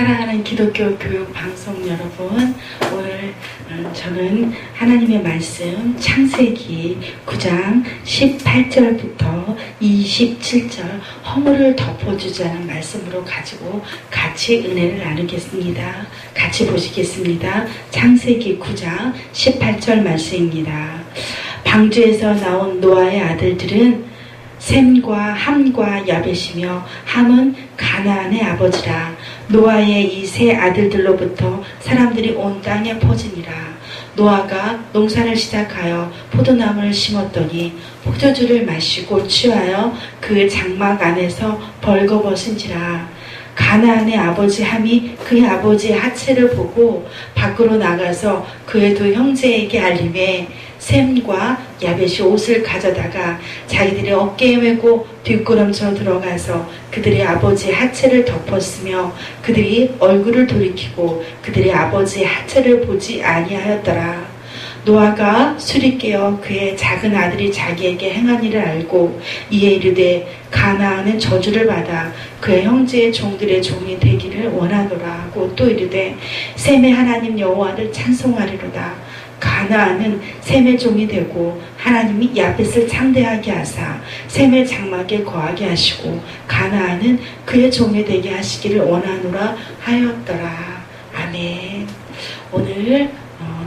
사랑하는 기독교 교육 방송 여러분, 오늘 저는 하나님의 말씀 창세기 9장 18절부터 27절 허물을 덮어주자는 말씀으로 가지고 같이 은혜를 나누겠습니다. 같이 보시겠습니다. 창세기 9장 18절 말씀입니다. 방주에서 나온 노아의 아들들은 셈과 함과 야벳이며 함은 가나안의 아버지라. 노아의 이 세 아들들로부터 사람들이 온 땅에 퍼지니라. 노아가 농사를 시작하여 포도나무를 심었더니 포도주를 마시고 취하여 그 장막 안에서 벌거벗은지라. 가나안의 아버지 함이 그의 아버지의 하체를 보고 밖으로 나가서 그의 두 형제에게 알림해 셈과 야벳이 옷을 가져다가 자기들의 어깨에 메고 뒷걸음쳐 들어가서 그들의 아버지의 하체를 덮었으며 그들이 얼굴을 돌이키고 그들의 아버지의 하체를 보지 아니하였더라. 노아가 술이 깨어 그의 작은 아들이 자기에게 행한 일을 알고 이에 이르되 가나안은 저주를 받아 그의 형제의 종들의 종이 되기를 원하노라 하고 또 이르되 셈의 하나님 여호와를 찬송하리로다. 가나안은 셈의 종이 되고 하나님이 야벳을 창대하게 하사 셈의 장막에 거하게 하시고 가나안은 그의 종이 되게 하시기를 원하노라 하였더라. 아멘. 오늘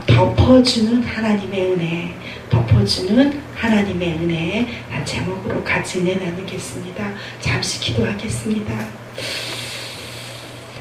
덮어주는 하나님의 은혜, 덮어주는 하나님의 은혜 제목으로 같이 은혜 나누겠습니다. 잠시 기도하겠습니다.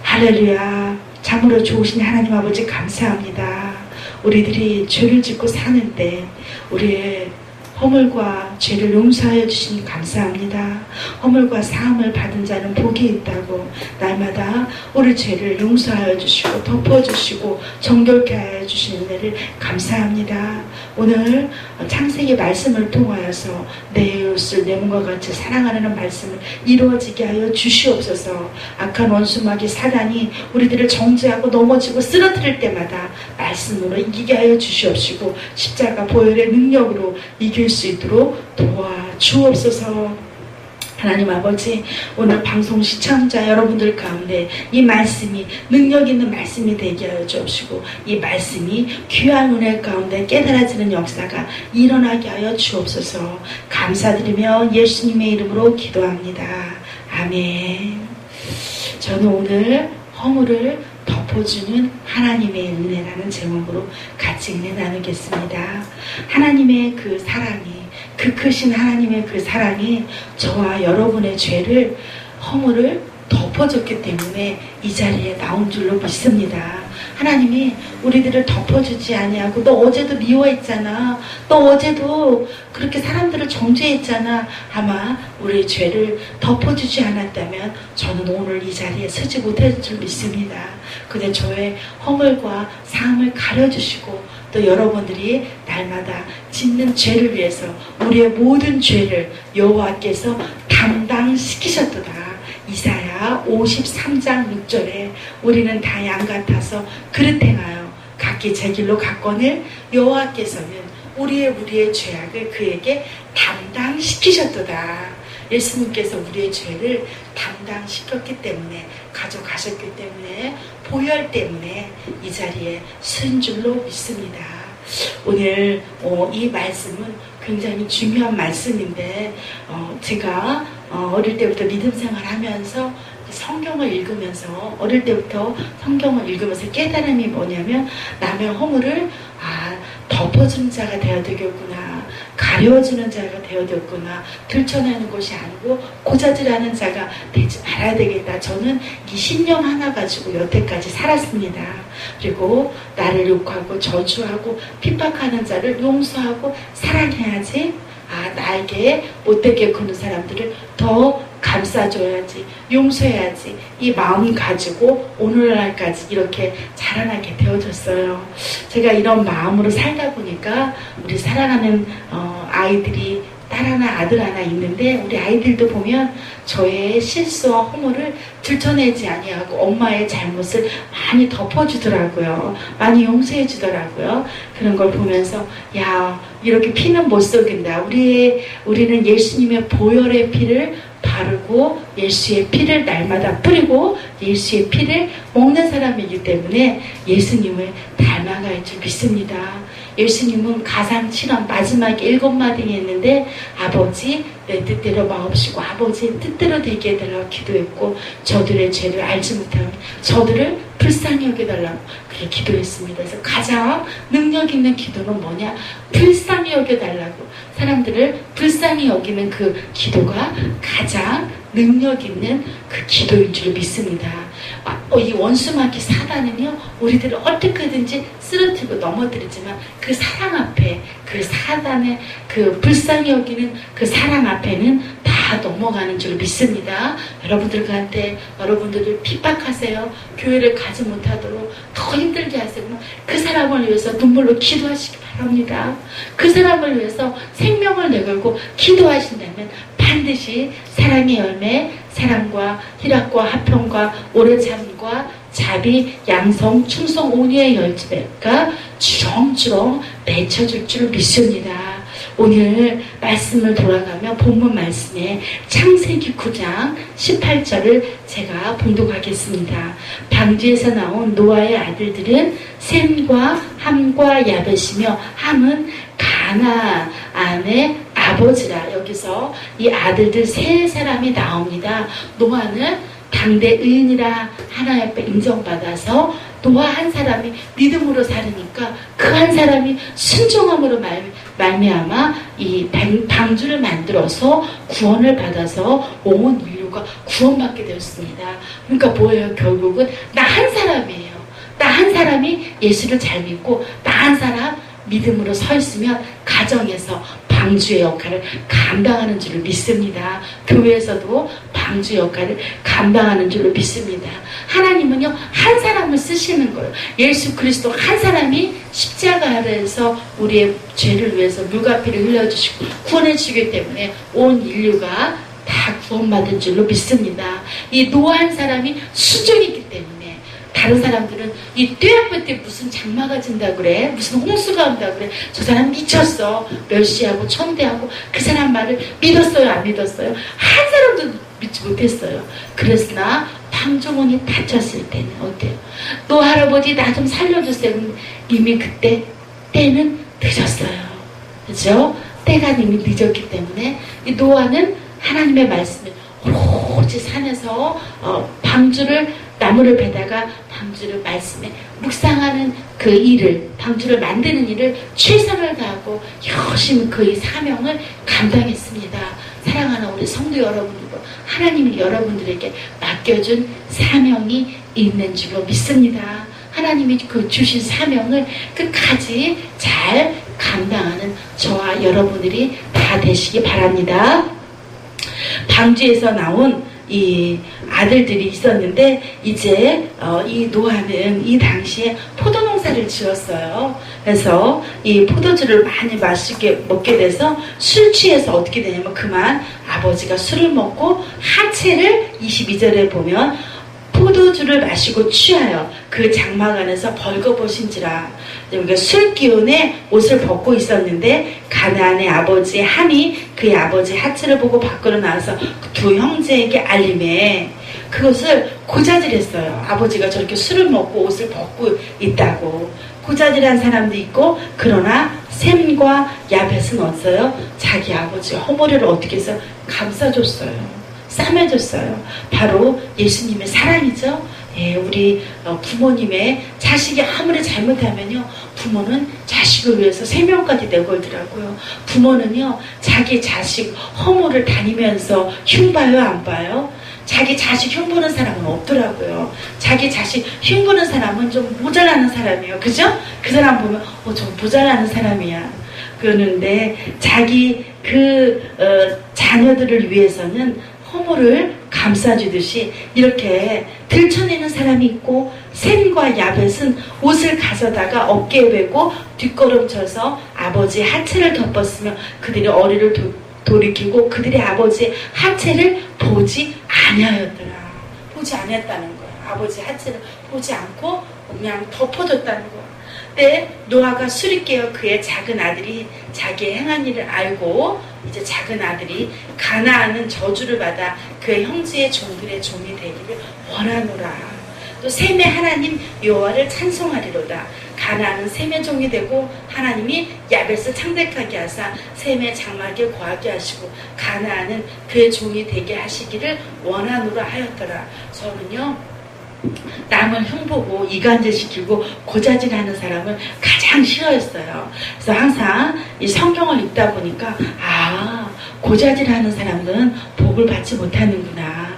할렐루야. 참으로 좋으신 하나님 아버지 감사합니다. 우리들이 죄를 짓고 사는데 우리의 허물과 죄를 용서하여 주시니 감사합니다. 허물과 사함을 받은 자는 복이 있다고 날마다 우리 죄를 용서하여 주시고 덮어주시고 정결케 하여 주시는 은혜를 감사합니다. 오늘 창세기 말씀을 통하여서 내 이웃을 내 몸과 같이 사랑하는 말씀을 이루어지게 하여 주시옵소서. 악한 원수마귀 사단이 우리들을 정죄하고 넘어지고 쓰러뜨릴 때마다 말씀으로 이기게 하여 주시옵시고 십자가 보혈의 능력으로 이길 수 있도록 도와주옵소서. 하나님 아버지, 오늘 방송 시청자 여러분들 가운데 이 말씀이 능력 있는 말씀이 되게 하여 주옵시고 이 말씀이 귀한 은혜 가운데 깨달아지는 역사가 일어나게 하여 주옵소서. 감사드리며 예수님의 이름으로 기도합니다. 아멘. 저는 오늘 허물을 덮어주는 하나님의 은혜라는 제목으로 같이 은혜 나누겠습니다. 하나님의 그 사랑이, 그 크신 하나님의 그 사랑이 저와 여러분의 죄를, 허물을 덮어줬기 때문에 이 자리에 나온 줄로 믿습니다. 하나님이 우리들을 덮어주지 아니하고 너 어제도 미워했잖아, 너 어제도 그렇게 사람들을 정죄했잖아, 아마 우리의 죄를 덮어주지 않았다면 저는 오늘 이 자리에 서지 못할 줄 믿습니다. 근데 저의 허물과 사함을 가려주시고 또 여러분들이 날마다 짓는 죄를 위해서 우리의 모든 죄를 여호와께서 담당시키셨도다. 이사야 53장 6절에 우리는 다 양 같아서 그릇 행하여 각기 제 길로 갔거늘 여호와께서는 우리의 죄악을 그에게 담당시키셨도다. 예수님께서 우리의 죄를 담당시켰기 때문에, 가져가셨기 때문에, 보혈 때문에 이 자리에 쓴 줄로 믿습니다. 오늘 이 말씀은 굉장히 중요한 말씀인데 제가 어릴 때부터 믿음 생활하면서 성경을 읽으면서 어릴 때부터 성경을 읽으면서 깨달음이 뭐냐면 남의 허물을 덮어주는 자가 되어야 되겠구나, 가려주는 자가 되어야 되겠구나, 들춰내는 것이 아니고 고자질하는 자가 되지 말아야 되겠다. 저는 이 신념 하나 가지고 여태까지 살았습니다. 그리고 나를 욕하고 저주하고 핍박하는 자를 용서하고 사랑해야지, 나에게 못되게 구는 사람들을 더 감싸줘야지, 용서해야지, 이 마음 가지고 오늘날까지 이렇게 자라나게 되어졌어요. 제가 이런 마음으로 살다 보니까 우리 사랑하는 아이들이 딸 하나 아들 하나 있는데 우리 아이들도 보면 저의 실수와 허물을 들춰내지 아니하고 엄마의 잘못을 많이 덮어주더라고요. 많이 용서해 주더라고요. 그런 걸 보면서 야, 이렇게 피는 못 속인다. 우리는 예수님의 보혈의 피를 바르고 예수의 피를 날마다 뿌리고 예수의 피를 먹는 사람이기 때문에 예수님을 닮아갈 줄 믿습니다. 예수님은 가상 실험 마지막 7마디 했는데 아버지 내 뜻대로 마옵시고 아버지의 뜻대로 되게 해달라고 기도했고 저들의 죄를 알지 못하면 저들을 불쌍히 여겨달라고 그렇게 기도했습니다. 그래서 가장 능력 있는 기도는 뭐냐? 불쌍히 여겨달라고 사람들을 불쌍히 여기는 그 기도가 가장 능력 있는 그 기도인 줄 믿습니다. 이 원수마귀 사단은요 우리들을 어떻게든지 쓰러뜨리고 넘어뜨리지만 그 사랑 앞에 그 사단의 그 불쌍히 여기는 그 사랑 앞에는 다 넘어가는 줄 믿습니다. 여러분들한테 여러분들을 핍박하세요. 교회를 가지 못하도록 더 힘들게 하세요. 그 사람을 위해서 눈물로 기도하시기 바랍니다. 그 사람을 위해서 생명을 내걸고 기도하신다면 반드시 사랑의 열매, 사랑과 희락과 화평과 오래 참과 자비, 양성, 충성, 온유의 열매가 주렁주렁 맺혀질 줄 믿습니다. 오늘 말씀을 돌아가며 본문 말씀에 창세기 9장 18절을 제가 봉독하겠습니다. 방주에서 나온 노아의 아들들은 셈과 함과 야벳이며 함은 가나안의 아버지라. 여기서 이 아들들 세 사람이 나옵니다. 노아는 당대 의인이라 하나님 앞에 인정받아서 노아 한 사람이 믿음으로 살으니까 그 한 사람이 순종함으로 말미암아 이 방주를 만들어서 구원을 받아서 온 인류가 구원받게 되었습니다. 그러니까 뭐예요? 결국은 나 한 사람이에요. 나 한 사람이 예수를 잘 믿고 나 한 사람 믿음으로 서 있으면 가정에서 방주의 역할을 감당하는 줄을 믿습니다. 교회에서도 방주 역할을 감당하는 줄을 믿습니다. 하나님은요 한 사람을 쓰시는 거예요. 예수 그리스도 한 사람이 십자가 아래에서 우리의 죄를 위해서 물과 피를 흘려주시고 구원해 주기 때문에 온 인류가 다 구원받은 줄로 믿습니다. 이 노아 한 사람이 수종이기 때문에 다른 사람들은 이 떼약볕 때 무슨 장마가 진다 그래, 무슨 홍수가 온다 그래, 저 사람 미쳤어, 멸시하고 천대하고 그 사람 말을 믿었어요, 안 믿었어요? 한 사람도 믿지 못했어요. 그랬으나 방종원이 다쳤을 때는 어때요? 너 할아버지 나 좀 살려주세요. 이미 그때 때는 늦었어요. 그렇죠? 때가 이미 늦었기 때문에 이 노아는 하나님의 말씀을 오로지 산에서 방주를 나무를 베다가 방주를 말씀에 묵상하는 그 일을, 방주를 만드는 일을 최선을 다하고 열심히 그의 사명을 감당했습니다. 사랑하는 우리 성도 여러분들과 하나님이 여러분들에게 맡겨준 사명이 있는 줄로 믿습니다. 하나님이 그 주신 사명을 끝까지 잘 감당하는 저와 여러분들이 다 되시기 바랍니다. 방주에서 나온 이 아들들이 있었는데 이제 이 노아는 이 당시에 포도농사를 지었어요. 그래서 이 포도주를 많이 먹게 돼서 술 취해서 어떻게 되냐면 그만 아버지가 술을 먹고 하체를 22절에 보면 포도주를 마시고 취하여 그 장막 안에서 벌거벗은지라. 그러니까 술 기운에 옷을 벗고 있었는데 가나안의 아버지 함이 그의 아버지 하체를 보고 밖으로 나와서 두 형제에게 알림해 그것을 고자질했어요. 아버지가 저렇게 술을 먹고 옷을 벗고 있다고. 고자질한 사람도 있고, 그러나 셈과 야벳은 어땠어요? 자기 아버지 허물을 어떻게 해서 감싸줬어요. 싸매줬어요. 바로 예수님의 사랑이죠. 예, 우리 부모님의 자식이 아무리 잘못하면요, 부모는 자식을 위해서 생명까지 내걸더라고요. 부모는요, 자기 자식 허물을 다니면서 흉봐요, 안 봐요? 자기 자식 흉보는 사람은 없더라고요. 자기 자식 흉보는 사람은 좀 모자라는 사람이에요. 그죠? 그 사람 보면 좀 모자라는 사람이야. 그러는데 자기 자녀들을 위해서는 허물을 감싸주듯이 이렇게 들춰내는 사람이 있고, 셈과 야벳은 옷을 가져다가 어깨에 베고 뒷걸음쳐서 아버지 하체를 덮었으며 그들이 어리를 돌이키고 그들의 아버지의 하체를 보지 아니하였더라. 보지 않았다는 거야. 아버지 하체를 보지 않고 그냥 덮어줬다는 거야. 근데 노아가 술이 깨어 그의 작은 아들이 자기의 행한 일을 알고 이제 작은 아들이 가나안은 저주를 받아 그의 형제의 종들의 종이 되기를 원하노라. 또 셈의 하나님 여호와를 찬송하리로다. 가나안은 셈의 종이 되고 하나님이 야벳을 창대하게 하사 셈의 장막에 거하게 하시고 가나안은 그의 종이 되게 하시기를 원하노라 하였더라. 저는요, 남을 흉보고 이간질시키고 고자질하는 사람을 가장 싫어했어요. 그래서 항상 이 성경을 읽다 보니까 고자질하는 사람들은 복을 받지 못하는구나.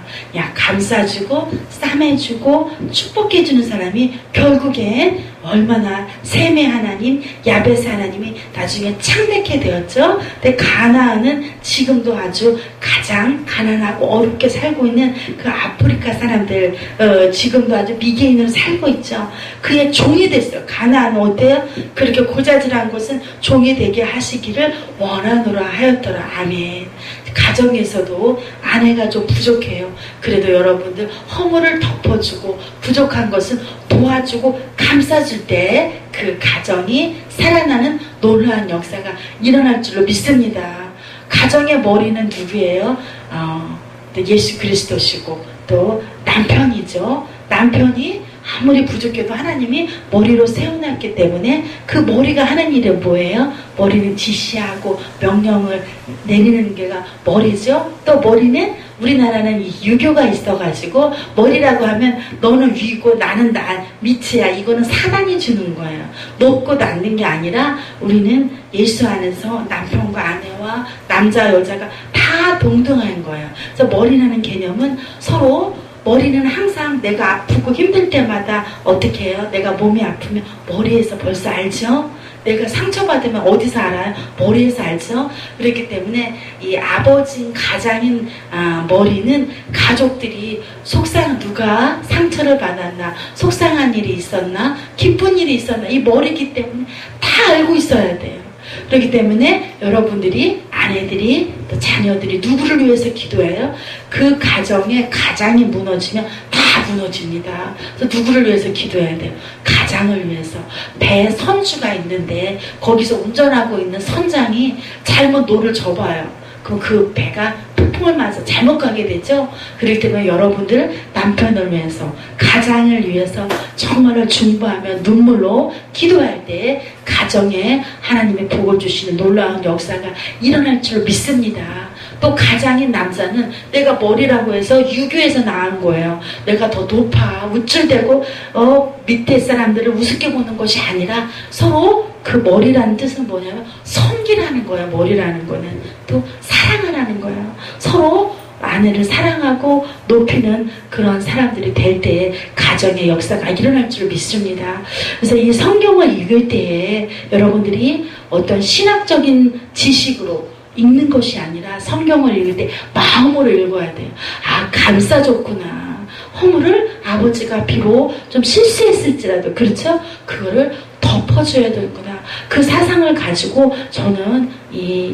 감싸주고 싸매주고 축복해주는 사람이 결국엔 얼마나 셈의 하나님, 야벳의 하나님이 나중에 창대케 되었죠. 근데 가나안은 지금도 아주 가장 가난하고 어렵게 살고 있는 그 아프리카 사람들, 지금도 아주 미개인으로 살고 있죠. 그의 종이 됐어요. 가나안은 어때요? 그렇게 고자질한 것은 종이 되게 하시기를 원하노라 하였더라. 아멘. 가정에서도 아내가 좀 부족해요. 그래도 여러분들 허물을 덮어주고 부족한 것은 도와주고 감싸줄 때 그 가정이 살아나는 놀라운 역사가 일어날 줄로 믿습니다. 가정의 머리는 누구예요? 예수 그리스도시고 또 남편이죠. 남편이 아무리 부족해도 하나님이 머리로 세워놨기 때문에 그 머리가 하는 일은 뭐예요? 머리는 지시하고 명령을 내리는 게가 머리죠. 또 머리는 우리나라는 이 유교가 있어가지고 머리라고 하면 너는 위고 나는 밑이야. 이거는 사단이 주는 거예요. 높고 낮는 게 아니라 우리는 예수 안에서 남편과 아내와 남자 여자가 다 동등한 거예요. 그래서 머리라는 개념은 서로 머리는 항상 내가 아프고 힘들 때마다 어떻게 해요? 내가 몸이 아프면 머리에서 벌써 알죠? 내가 상처받으면 어디서 알아요? 머리에서 알죠? 그렇기 때문에 이 아버지인 가장인 머리는 가족들이 누가 상처를 받았나, 속상한 일이 있었나, 기쁜 일이 있었나, 이 머리이기 때문에 다 알고 있어야 돼요. 그렇기 때문에 여러분들이, 아내들이, 또 자녀들이 누구를 위해서 기도해요? 그 가정의 가장이 무너지면 다 무너집니다. 그래서 누구를 위해서 기도해야 돼요? 가장을 위해서. 배에 선주가 있는데 거기서 운전하고 있는 선장이 잘못 노를 접어요. 그럼 그 배가 폭풍을 맞아 잘못 가게 되죠. 그렇기 때문에 여러분들 남편을 위해서, 가장을 위해서 정말로 중보하며 눈물로 기도할 때 가정에 하나님의 복을 주시는 놀라운 역사가 일어날 줄 믿습니다. 또 가장인 남자는 내가 머리라고 해서 유교에서 나온 거예요. 내가 더 높아 우쭐대고 밑에 사람들을 우습게 보는 것이 아니라 서로 그 머리라는 뜻은 뭐냐면 섬기라는 거예요. 머리라는 거는 또 사랑하라는 거예요. 서로 아내를 사랑하고 높이는 그런 사람들이 될 때에 가정의 역사가 일어날 줄 믿습니다. 그래서 이 성경을 읽을 때에 여러분들이 어떤 신학적인 지식으로 읽는 것이 아니라 성경을 읽을 때 마음으로 읽어야 돼요. 감싸줬구나. 허물을 아버지가 비록 좀 실수했을지라도, 그렇죠? 그거를 덮어줘야 되구나. 그 사상을 가지고 저는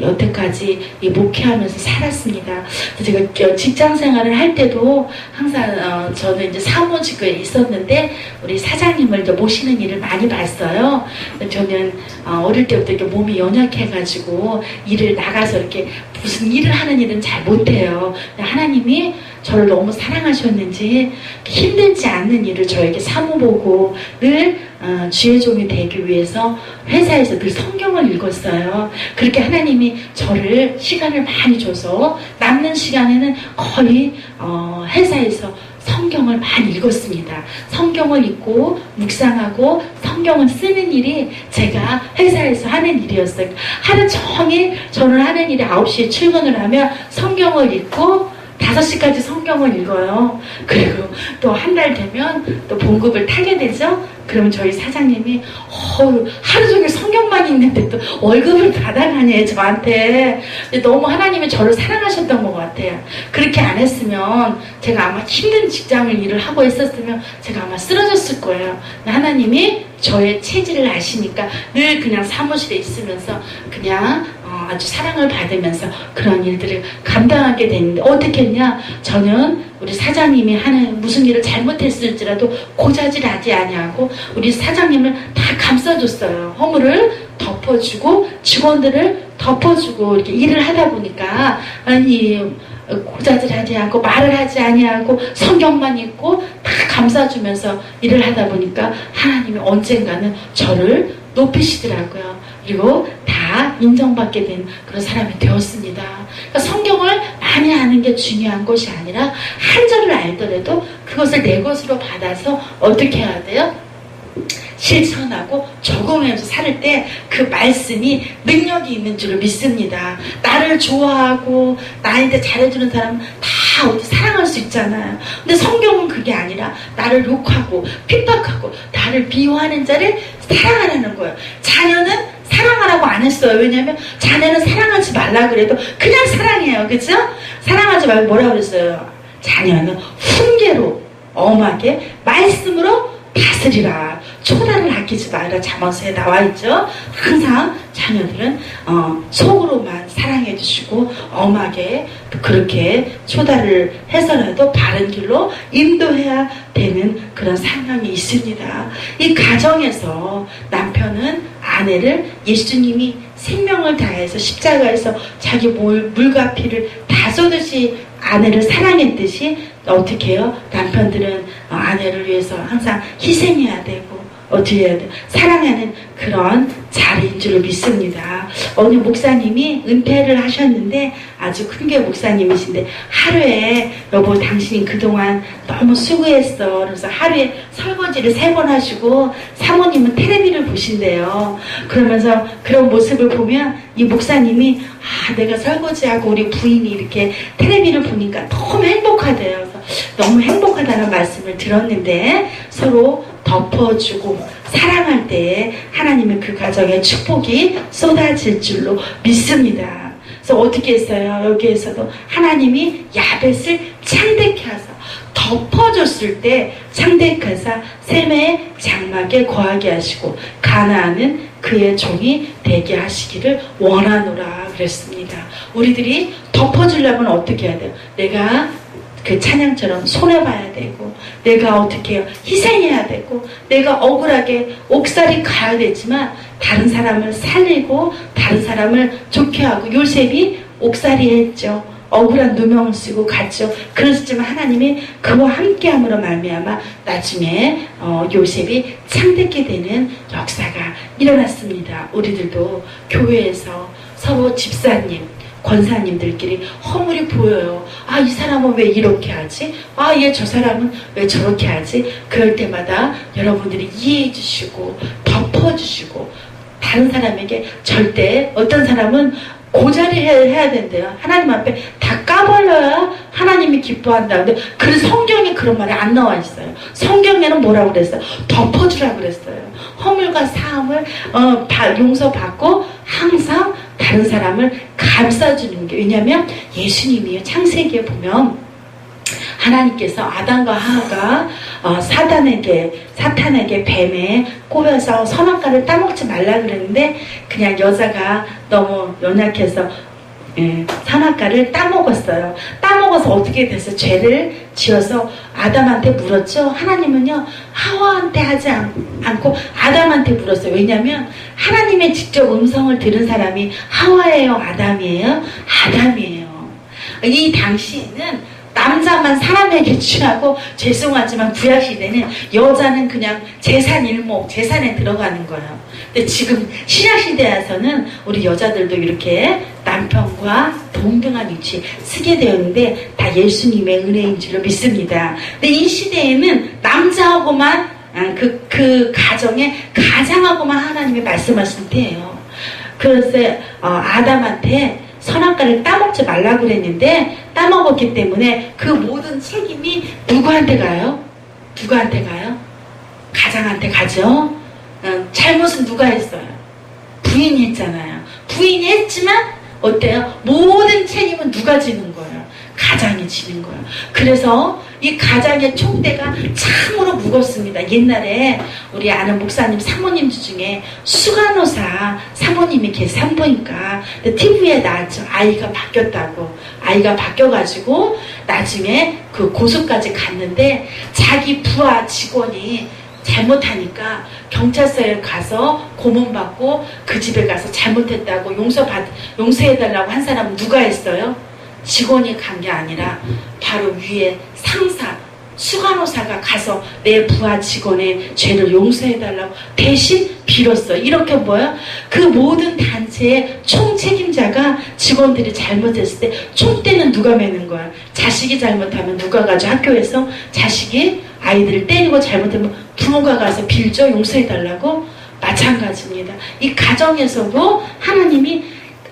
여태까지 목회하면서 살았습니다. 제가 직장 생활을 할 때도 항상 저는 이제 사무직에 있었는데 우리 사장님을 이제 모시는 일을 많이 봤어요. 저는 어릴 때부터 이렇게 몸이 연약해가지고 일을 나가서 이렇게 무슨 일을 하는 일은 잘 못해요. 하나님이 저를 너무 사랑하셨는지 힘들지 않는 일을 저에게 사모보고 늘 주의 종이 되기 위해서 회사에서 늘 성경을 읽었어요. 그렇게 하나님이 저를 시간을 많이 줘서 남는 시간에는 거의 회사에서 성경을 많이 읽었습니다. 성경을 읽고 묵상하고 성경을 쓰는 일이 제가 회사에서 하는 일이었어요. 하루 종일 저는 하는 일이 9시에 출근을 하면 성경을 읽고 5시까지 성경을 읽어요. 그리고 또 한 달 되면 또 봉급을 타게 되죠. 그러면 저희 사장님이 하루 종일 성경만 읽는데 또 월급을 받아가네 저한테. 너무 하나님이 저를 사랑하셨던 것 같아요. 그렇게 안 했으면 제가 아마 힘든 직장을 일을 하고 있었으면 제가 아마 쓰러졌을 거예요. 하나님이 저의 체질을 아시니까 늘 그냥 사무실에 있으면서 그냥 아주 사랑을 받으면서 그런 일들을 감당하게 됐는데 어떻게 했냐? 저는 우리 사장님이 하는 무슨 일을 잘못했을지라도 고자질하지 아니하고 우리 사장님을 다 감싸줬어요. 허물을 덮어주고 직원들을 덮어주고 이렇게 일을 하다 보니까 아니 고자질하지 않고 말을 하지 아니하고 성경만 읽고 다 감싸주면서 일을 하다 보니까 하나님이 언젠가는 저를 높이시더라고요. 그리고 다 인정받게 된 그런 사람이 되었습니다. 그러니까 성경을 많이 아는 게 중요한 것이 아니라 한 절을 알더라도 그것을 내 것으로 받아서 어떻게 해야 돼요? 실천하고 적용해서 살 때 그 말씀이 능력이 있는 줄을 믿습니다. 나를 좋아하고 나한테 잘해주는 사람은 다 어디 사랑할 수 있잖아요. 근데 성경은 그게 아니라 나를 욕하고 핍박하고 나를 미워하는 자를 사랑하라는 거예요. 자녀는 사랑하라고 안 했어요. 왜냐하면 자녀는 사랑하지 말라 그래도 그냥 사랑해요. 그죠? 사랑하지 말고 뭐라고 그랬어요? 자녀는 훈계로 엄하게 말씀으로 다스리라. 초다를 아끼지 말라. 잠언서에 나와있죠. 항상 자녀들은 속으로만 사랑해 주시고 엄하게 그렇게 초다를 해서라도 바른 길로 인도해야 되는 그런 상황이 있습니다. 이 가정에서 남편은 아내를 예수님이 생명을 다해서 십자가에서 자기 물과 피를 다 쏟듯이 아내를 사랑했듯이 어떻게 해요? 남편들은 아내를 위해서 항상 희생해야 되고 어떻게 해야 돼? 사랑하는 그런 자리인 줄 믿습니다. 어느 목사님이 은퇴를 하셨는데 아주 큰 게 목사님이신데 하루에 여보 당신이 그동안 너무 수고했어. 그래서 하루에 설거지를 3번 하시고 사모님은 텔레비를 보신대요. 그러면서 그런 모습을 보면 이 목사님이 내가 설거지하고 우리 부인이 이렇게 텔레비를 보니까 너무 행복하대요. 그래서 너무 행복하다는 말씀을 들었는데 서로 덮어주고 사랑할 때에 하나님의 그 가정에 축복이 쏟아질 줄로 믿습니다. 그래서 어떻게 했어요? 여기에서도 하나님이 야벳을 창대케 하사 덮어줬을 때 창대케 하사 셈의 장막에 거하게 하시고 가나안은 그의 종이 되게 하시기를 원하노라 그랬습니다. 우리들이 덮어주려면 어떻게 해야 돼요? 내가 그 찬양처럼 손해봐야 되고 내가 어떻게 해요? 희생해야 되고 내가 억울하게 옥살이 가야 되지만 다른 사람을 살리고 다른 사람을 좋게 하고 요셉이 옥살이 했죠. 억울한 누명을 쓰고 갔죠. 그렇지만 하나님이 그와 함께함으로 말미암아 나중에 요셉이 창대케 되는 역사가 일어났습니다. 우리들도 교회에서 서로 집사님 권사님들끼리 허물이 보여요. 이 사람은 왜 이렇게 하지? 얘 저 사람은 왜 저렇게 하지? 그럴 때마다 여러분들이 이해해 주시고 덮어주시고 다른 사람에게 절대 어떤 사람은 고자리 해야 된대요. 하나님 앞에 다 까발려야 하나님이 기뻐한다. 근데 그 성경에 그런 말이 안 나와 있어요. 성경에는 뭐라고 그랬어요? 덮어주라고 그랬어요. 허물과 사함을 용서받고 항상 다른 사람을 감싸주는 게 왜냐하면 예수님이요 창세기에 보면 하나님께서 아담과 하와가 사탄에게 뱀에 꼬여서 선악과를 따먹지 말라 그랬는데 그냥 여자가 너무 연약해서 선악과를 따먹었어요. 따먹어서 어떻게 됐어요? 죄를 지어서 아담한테 물었죠. 하나님은요 하와한테 하지 않고 아담한테 물었어요. 왜냐하면 하나님의 직접 음성을 들은 사람이 하와예요? 아담이에요? 아담이에요. 이 당시에는 남자만 사람에게 취하고 죄송하지만 구약시대는 여자는 그냥 재산 일목 재산에 들어가는 거예요. 근데 지금 신약시대에서는 우리 여자들도 이렇게 남편과 동등한 위치 쓰게 되었는데 다 예수님의 은혜인 줄로 믿습니다. 근데 이 시대에는 남자하고만 그 가정에 가장하고만 하나님이 말씀하신 때예요. 그래서 아담한테 선악과를 따먹지 말라고 그랬는데 따먹었기 때문에 그 모든 책임이 누구한테 가요? 누구한테 가요? 가장한테 가죠. 잘못은 누가 했어요? 부인이 했잖아요. 부인이 했지만 어때요? 모든 책임은 누가 지는 거예요? 가장이 지는 거예요. 그래서 이 가장의 총대가 참으로 무겁습니다. 옛날에 우리 아는 목사님 사모님 중에 수간호사 사모님이 산부인과 TV에 나왔죠. 아이가 바뀌었다고. 아이가 바뀌어가지고 나중에 그 고소까지 갔는데 자기 부하 직원이 잘못하니까 경찰서에 가서 고문받고 그 집에 가서 잘못했다고 용서해달라고 한 사람은 누가 했어요? 직원이 간 게 아니라 바로 위에 상사, 수간호사가 가서 내 부하 직원의 죄를 용서해달라고 대신 빌었어. 이렇게 뭐야? 그 모든 단체의 총책임자가 직원들이 잘못했을 때 총대는 누가 매는 거야? 자식이 잘못하면 누가 가죠? 학교에서 자식이 아이들을 때리고 잘못하면 부모가 가서 빌죠? 용서해달라고? 마찬가지입니다. 이 가정에서도 하나님이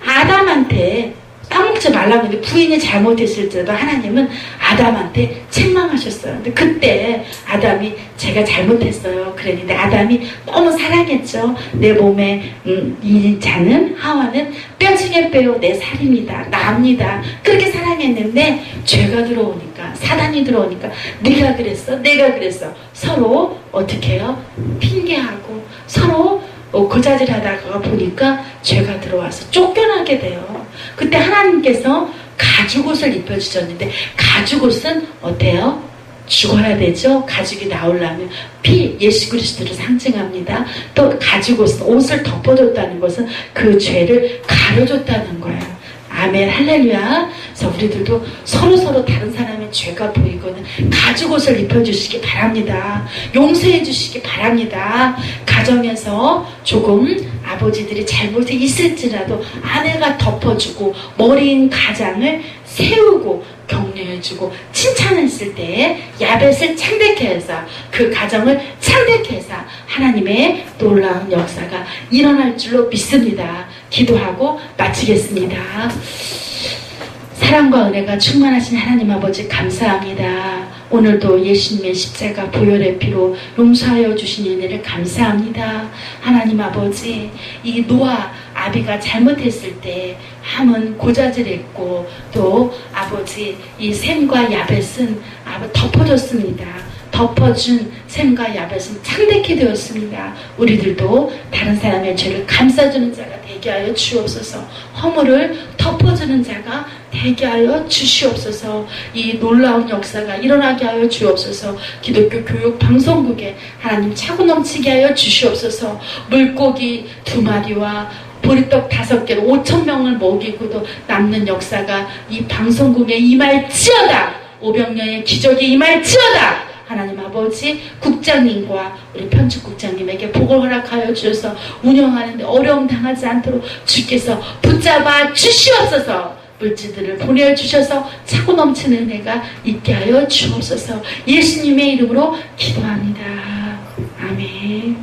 아담한테 따먹지 말라고 했는데 부인이 잘못했을 때도 하나님은 아담한테 책망하셨어요. 근데 그때 아담이 제가 잘못했어요. 그랬는데 아담이 너무 사랑했죠. 내 몸에 이 자는 하와는 뼈 중에 뼈요 내 살입니다. 나입니다. 그렇게 사랑했는데 죄가 들어오니까 사단이 들어오니까 네가 그랬어. 내가 그랬어. 서로 어떻게 해요? 핑계하고 서로 고자질하다가 보니까 죄가 들어와서 쫓겨나게 돼요. 그때 하나님께서 가죽옷을 입혀주셨는데 가죽옷은 어때요? 죽어야 되죠. 가죽이 나오려면 피 예수 그리스도를 상징합니다. 또 가죽옷은 옷을 덮어줬다는 것은 그 죄를 가려줬다는 거예요. 아멘 할렐루야. 그래서 우리들도 서로 다른 사람의 죄가 보이거든 가죽옷을 입혀주시기 바랍니다. 용서해 주시기 바랍니다. 가정에서 조금 아버지들이 잘못이 있을지라도 아내가 덮어주고 머리인 가장을 세우고 격려해주고 칭찬했을 때 야벳을 창대케 해서 그 가정을 창대케 해서 하나님의 놀라운 역사가 일어날 줄로 믿습니다. 기도하고 마치겠습니다. 사랑과 은혜가 충만하신 하나님 아버지 감사합니다. 오늘도 예수님의 십자가 보혈의 피로 용서하여 주신 은혜를 감사합니다. 하나님 아버지 이 노아 아비가 잘못했을 때 함은 고자질했고 또 아버지 이 셈과 야벳은 덮어줬습니다. 덮어준 셈과 야벳은 창대케 되었습니다. 우리들도 다른 사람의 죄를 감싸주는 자가 되게 하여 주옵소서. 허물을 덮어주는 자가 되게 하여 주시옵소서. 이 놀라운 역사가 일어나게 하여 주옵소서. 기독교 교육 방송국에 하나님 차고 넘치게 하여 주시옵소서. 물고기 2마리와 보리떡 5개로 5,000명을 먹이고도 남는 역사가 이 방송국에 임할지어다. 오병여의 기적이 임할지어다. 하나님 아버지 국장님과 우리 편집국장님에게 복을 허락하여 주셔서 운영하는데 어려움 당하지 않도록 주께서 붙잡아 주시옵소서. 물질들을 보내주셔서 차고 넘치는 은혜가 있게 하여 주옵소서. 예수님의 이름으로 기도합니다. 아멘.